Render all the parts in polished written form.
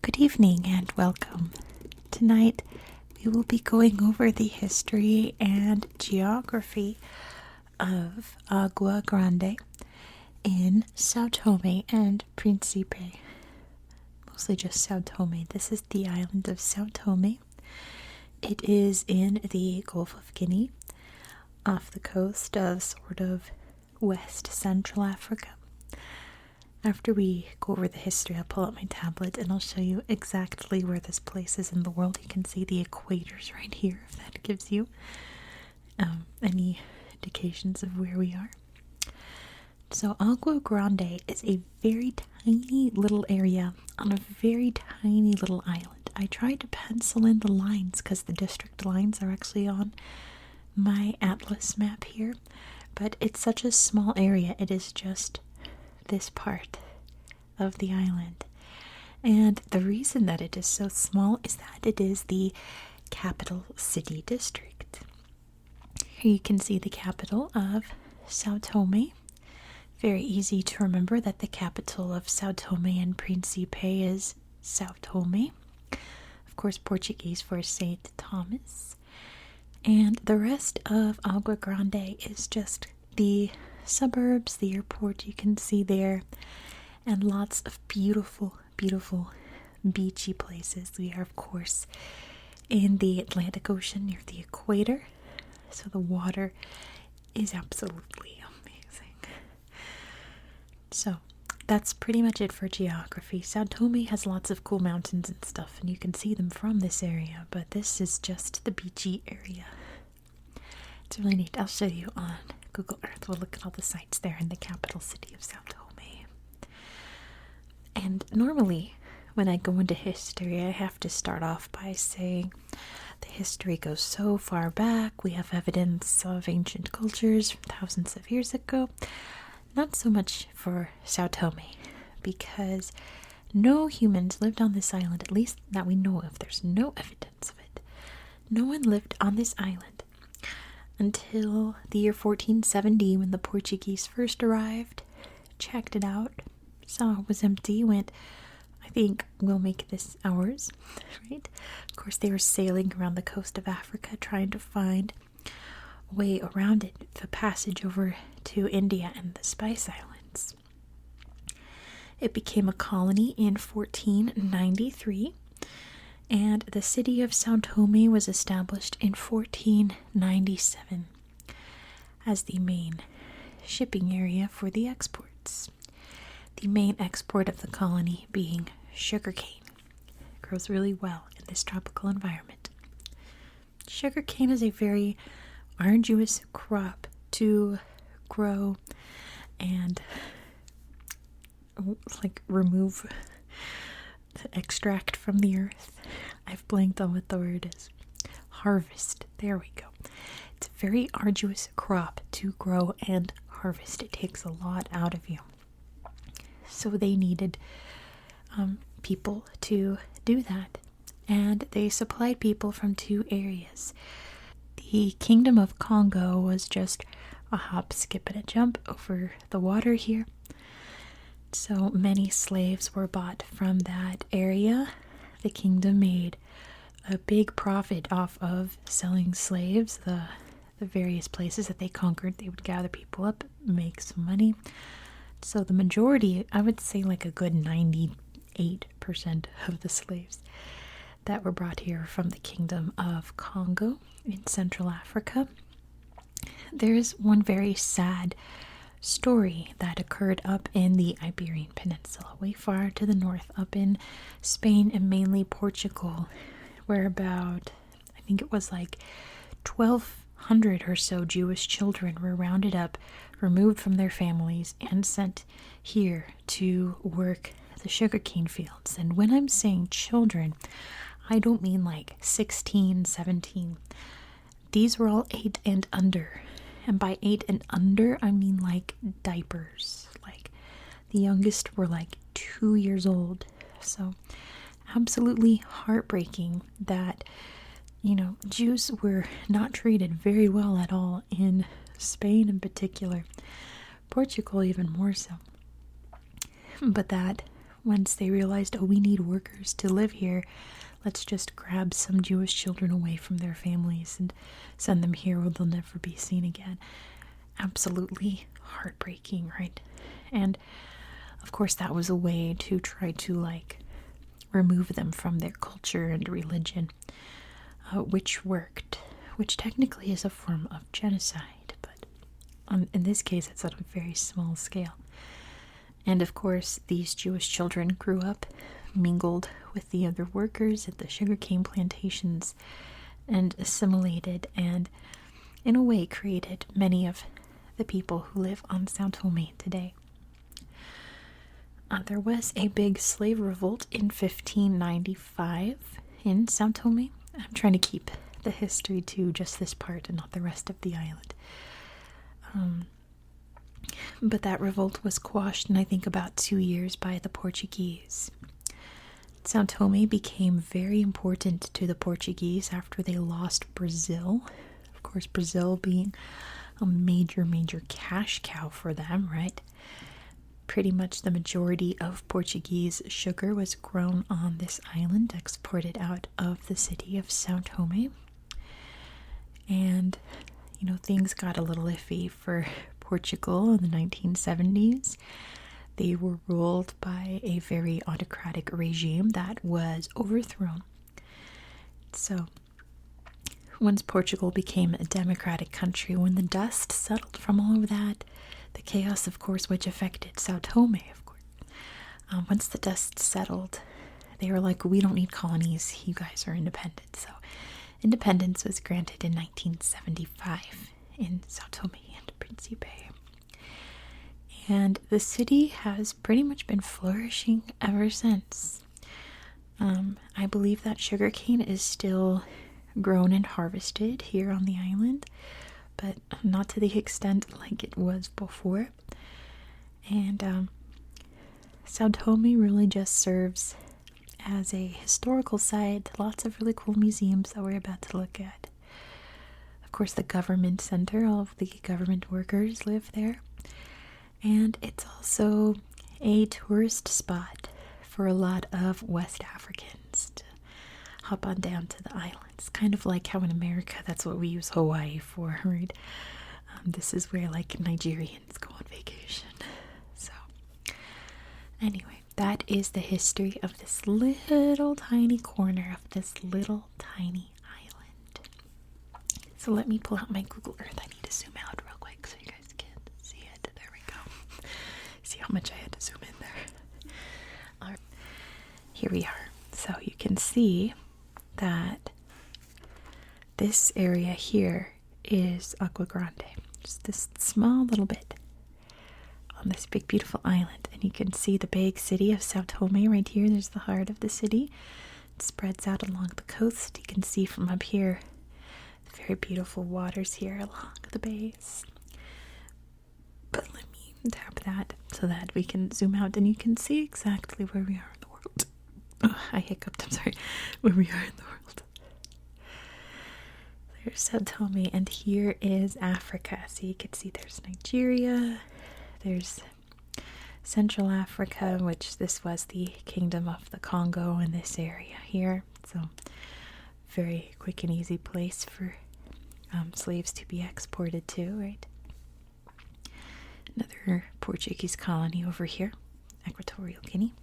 Good evening and welcome. Tonight we will be going over the history and geography of Agua Grande in Sao Tomé and Príncipe. Mostly just Sao Tomé. This is the island of Sao Tomé. It is in the Gulf of Guinea, off the coast of sort of West Central Africa. After we go over the history, I'll pull out my tablet and I'll show you exactly where this place is in the world. You can see the equators right here, if that gives you any indications of where we are. So Agua Grande is a very tiny little area on a very tiny little island. I tried to pencil in the lines because the district lines are actually on my atlas map here, but it's such a small area. It is just this part of the island. And the reason that it is so small is that it is the capital city district. Here you can see the capital of Sao Tomé. Very easy to remember that the capital of Sao Tomé and Príncipe is Sao Tomé. Of course, Portuguese for Saint Thomas. And the rest of Agua Grande is just the suburbs, the airport you can see there, and lots of beautiful, beautiful beachy places. We are, of course, in the Atlantic Ocean near the equator, so the water is absolutely amazing. So that's pretty much it for geography. Sao Tomé has lots of cool mountains and stuff, and you can see them from this area, but this is just the beachy area. It's really neat. I'll show you on Google Earth. We'll look at all the sites there in the capital city of Sao Tomé. And normally, when I go into history, I have to start off by saying the history goes so far back. We have evidence of ancient cultures from thousands of years ago. Not so much for Sao Tomé, because no humans lived on this island, at least that we know of. There's no evidence of it. No one lived on this island until the year 1470, when the Portuguese first arrived, checked it out, saw it was empty, went, I think we'll make this ours, right? Of course, they were sailing around the coast of Africa, trying to find a way around it, the passage over to India and the Spice Islands. It became a colony in 1493. And the city of Sao Tomé was established in 1497 as the main shipping area for the exports. The main export of the colony being sugarcane. It grows really well in this tropical environment. Sugarcane is a very arduous crop to grow and remove, to extract from the earth. I've blanked on what the word is. Harvest. There we go. It's a very arduous crop to grow and harvest. It takes a lot out of you. So they needed people to do that. And they supplied people from two areas. The Kingdom of Congo was just a hop, skip, and a jump over the water here. So many slaves were bought from that area. The kingdom made a big profit off of selling slaves. The various places that they conquered, they would gather people up, make some money. So the majority, I would say like a good 98% of the slaves that were brought here from the Kingdom of Congo in Central Africa. There is one very sad story that occurred up in the Iberian Peninsula, way far to the north, up in Spain and mainly Portugal, where about, I think it was like 1,200 or so Jewish children were rounded up, removed from their families, and sent here to work the sugarcane fields. And when I'm saying children, I don't mean like 16, 17. These were all 8 and under. And by 8 and under, I mean like diapers. Like the youngest were like 2 years old. So absolutely heartbreaking that, Jews were not treated very well at all in Spain in particular. Portugal even more so. But that once they realized, oh, we need workers to live here, let's just grab some Jewish children away from their families and send them here where they'll never be seen again. Absolutely heartbreaking, right? And of course that was a way to try to like remove them from their culture and religion, which worked, which technically is a form of genocide, but in this case it's on a very small scale. And of course these Jewish children grew up, mingled with the other workers at the sugarcane plantations, and assimilated, and in a way created many of the people who live on São Tomé today. There was a big slave revolt in 1595 in São Tomé. I'm trying to keep the history to just this part and not the rest of the island. But that revolt was quashed in I think about 2 years by the Portuguese. São Tomé became very important to the Portuguese after they lost Brazil. Of course, Brazil being a major cash cow for them, right? Pretty much the majority of Portuguese sugar was grown on this island, exported out of the city of São Tomé. And, you know, things got a little iffy for Portugal in the 1970s. They were ruled by a very autocratic regime that was overthrown. So, once Portugal became a democratic country, when the dust settled from all of that, the chaos, of course, which affected São Tomé, of course. Once the dust settled, they were like, we don't need colonies, you guys are independent. So independence was granted in 1975 in São Tomé and Príncipe. And the city has pretty much been flourishing ever since. I believe that sugarcane is still grown and harvested here on the island, but not to the extent like it was before. And São Tomé really just serves as a historical site. Lots of really cool museums that we're about to look at. Of course, the government center, all of the government workers live there. And it's also a tourist spot for a lot of West Africans to hop on down to the islands. Kind of like how in America, that's what we use Hawaii for, right? This is where like Nigerians go on vacation. So anyway, that is the history of this little tiny corner of this little tiny island. So let me pull out my Google Earth. I need to zoom out real quick so you guys can see it. There we go. See how much I had to zoom in there. All right. Here we are. So you can see that this area here is Agua Grande. Just this small little bit on this big beautiful island. And you can see the big city of São Tomé right here. There's the heart of the city. It spreads out along the coast. You can see from up here the very beautiful waters here along the base. But let me tap that so that we can zoom out and you can see exactly where we are in the world. Oh, I hiccuped, I'm sorry. Where we are in the world. There's São Tomé, and here is Africa. So you can see there's Nigeria, there's Central Africa, which this was the Kingdom of the Congo in this area here. So very quick and easy place for slaves to be exported to, right? Another Portuguese colony over here, Equatorial Guinea.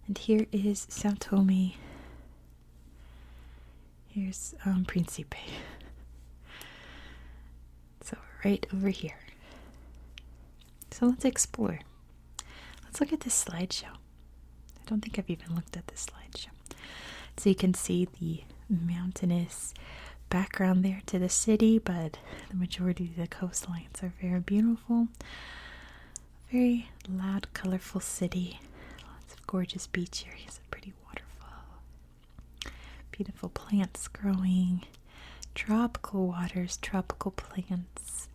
And here is São Tomé. Here's Príncipe. So right over here. So let's explore. Let's look at this slideshow. I don't think I've even looked at this slideshow. So you can see the mountainous background there to the city, but the majority of the coastlines are very beautiful. Very loud, colorful city. Lots of gorgeous beach areas, a pretty waterfall. Beautiful plants growing. Tropical waters, tropical plants.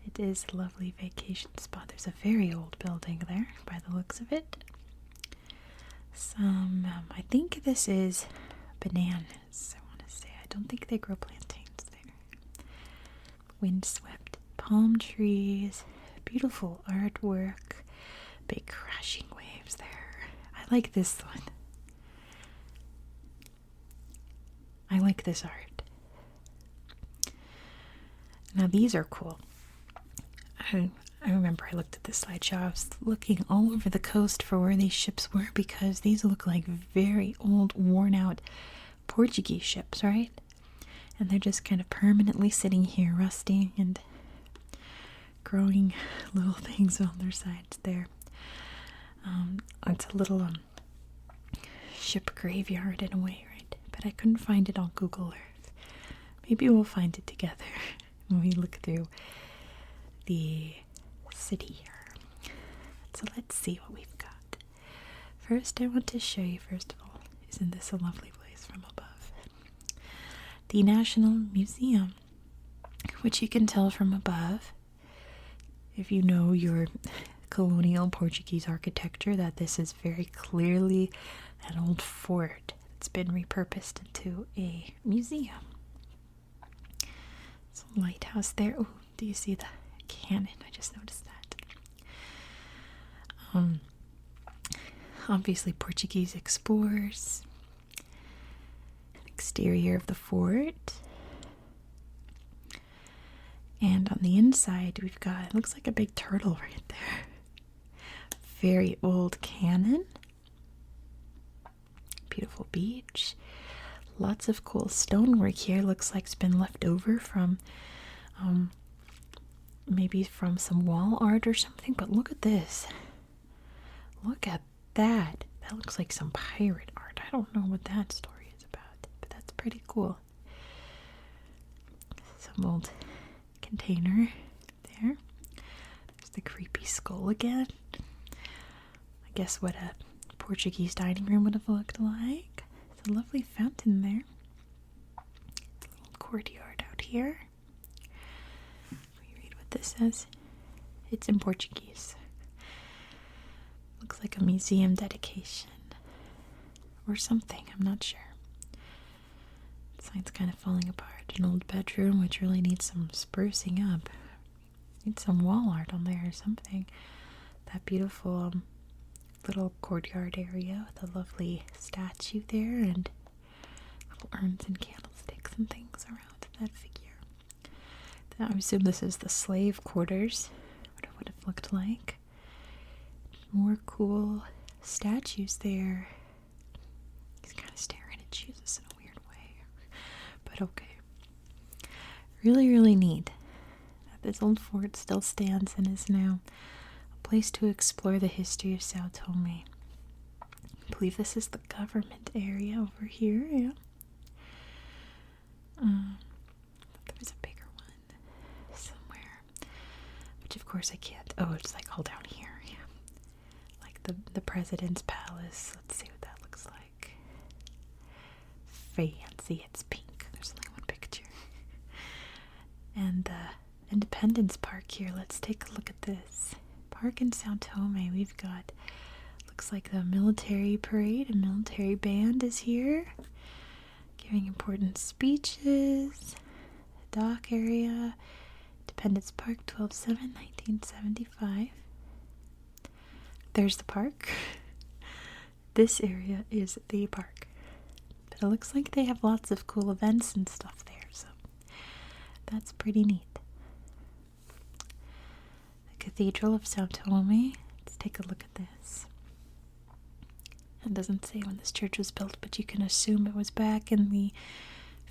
It is a lovely vacation spot. There's a very old building there by the looks of it. Some, I think this is bananas, I want to say. I don't think they grow plantains there. Windswept palm trees, beautiful artwork, big crashing waves there. I like this one. I like this art. Now these are cool. I remember I looked at this slideshow. I was looking all over the coast for where these ships were because these look like very old, worn out Portuguese ships, right? And they're just kind of permanently sitting here, rusting and growing little things on their sides there. It's a little ship graveyard in a way, right? But I couldn't find it on Google Earth. Maybe we'll find it together when we look through the city here. So let's see what we've got. First, I want to show you, first of all, isn't this a lovely place from above? The National Museum, which you can tell from above, if you know your colonial Portuguese architecture, that this is very clearly an old fort that's been repurposed into a museum. It's a lighthouse there. Oh, do you see the cannon? I just noticed that. Obviously Portuguese explorers. Exterior of the fort. And on the inside we've got, it looks like a big turtle right there. Very old cannon. Beautiful beach. Lots of cool stonework here. Looks like it's been left over from maybe from some wall art or something. But look at this. Look at that. That looks like some pirate art. I don't know what that story is about, but that's pretty cool. Some old container there. There's the creepy skull again. I guess what a Portuguese dining room would have looked like. There's a lovely fountain there. It's a little courtyard out here. Let me read what this says. It's in Portuguese. Looks like a museum dedication or something, I'm not sure. The sign's kind of falling apart. An old bedroom which really needs some sprucing up. Needs some wall art on there or something. That beautiful little courtyard area with a lovely statue there and little urns and candlesticks and things around that figure. I assume this is the slave quarters. What it would have looked like. More cool statues there. He's kind of staring at Jesus in a weird way. But okay. Really, really neat that this old fort still stands and is now a place to explore the history of Sao Tomé. I believe this is the government area over here, yeah. There was a bigger one somewhere. Which of course I can't. Oh, it's like all down here, yeah. The president's palace. Let's see what that looks like. Fancy. It's pink. There's only one picture. And the Independence Park here. Let's take a look at this. Park in Sao Tomé. We've got, looks like the military parade. A military band is here. Giving important speeches. Dock area. Independence Park, 12/7/1975. There's the park. This area is the park. But it looks like they have lots of cool events and stuff there, so that's pretty neat. The Cathedral of Sao Tomé. Let's take a look at this. It doesn't say when this church was built, but you can assume it was back in the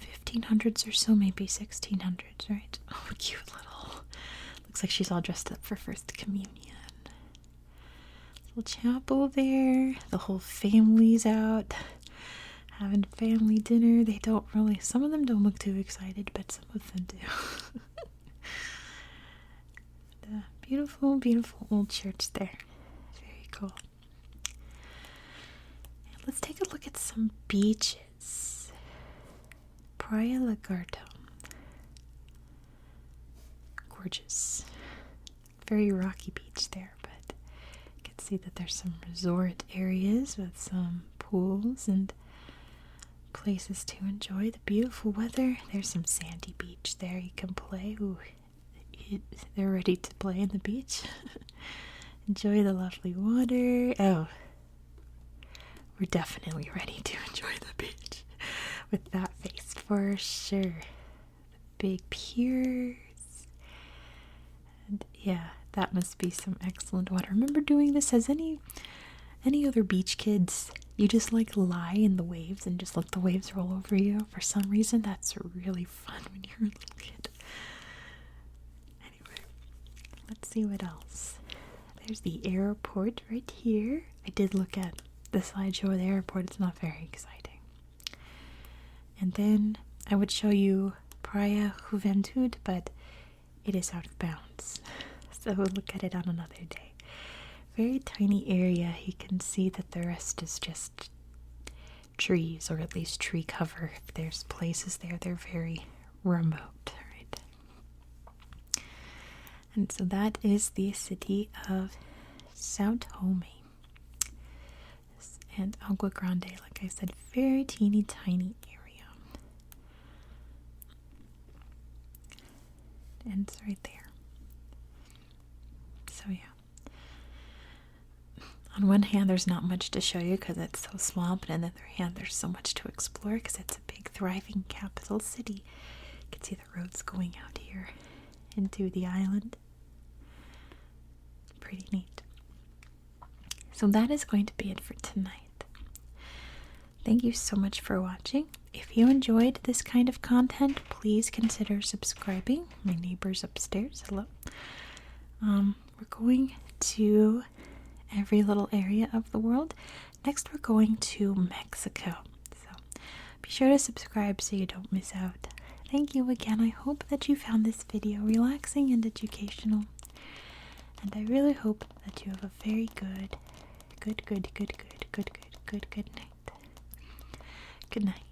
1500s or so, maybe 1600s, right? Oh, cute little. Looks like she's all dressed up for First Communion. Chapel there. The whole family's out having family dinner. They don't really, some of them don't look too excited, but some of them do. The beautiful, beautiful old church there. Very cool. And let's take a look at some beaches. Praia Lagarto. Gorgeous. Very rocky beach there, but see that there's some resort areas with some pools and places to enjoy the beautiful weather. There's some sandy beach there you can play. Ooh, they're ready to play in the beach. Enjoy the lovely water. Oh, we're definitely ready to enjoy the beach with that face for sure. The big piers. And yeah, that must be some excellent water. Remember doing this as any other beach kids? You just like lie in the waves and just let the waves roll over you. For some reason, that's really fun when you're a little kid. Anyway, let's see what else. There's the airport right here. I did look at the slideshow of the airport. It's not very exciting. And then I would show you Praia Juventud, but it is out of bounds. So we'll look at it on another day. Very tiny area. You can see that the rest is just trees, or at least tree cover. If there's places there, they're very remote, right? And so that is the city of Sao Tomé. And Agua Grande, like I said, very teeny tiny area. And it's right there. So yeah. On one hand, there's not much to show you because it's so small, but on the other hand, there's so much to explore because it's a big, thriving capital city. You can see the roads going out here into the island. Pretty neat. So that is going to be it for tonight. Thank you so much for watching. If you enjoyed this kind of content, please consider subscribing. My neighbor's upstairs. Hello. We're going to every little area of the world. Next, we're going to Mexico. So be sure to subscribe so you don't miss out. Thank you again. I hope that you found this video relaxing and educational. And I really hope that you have a very good night. Good night.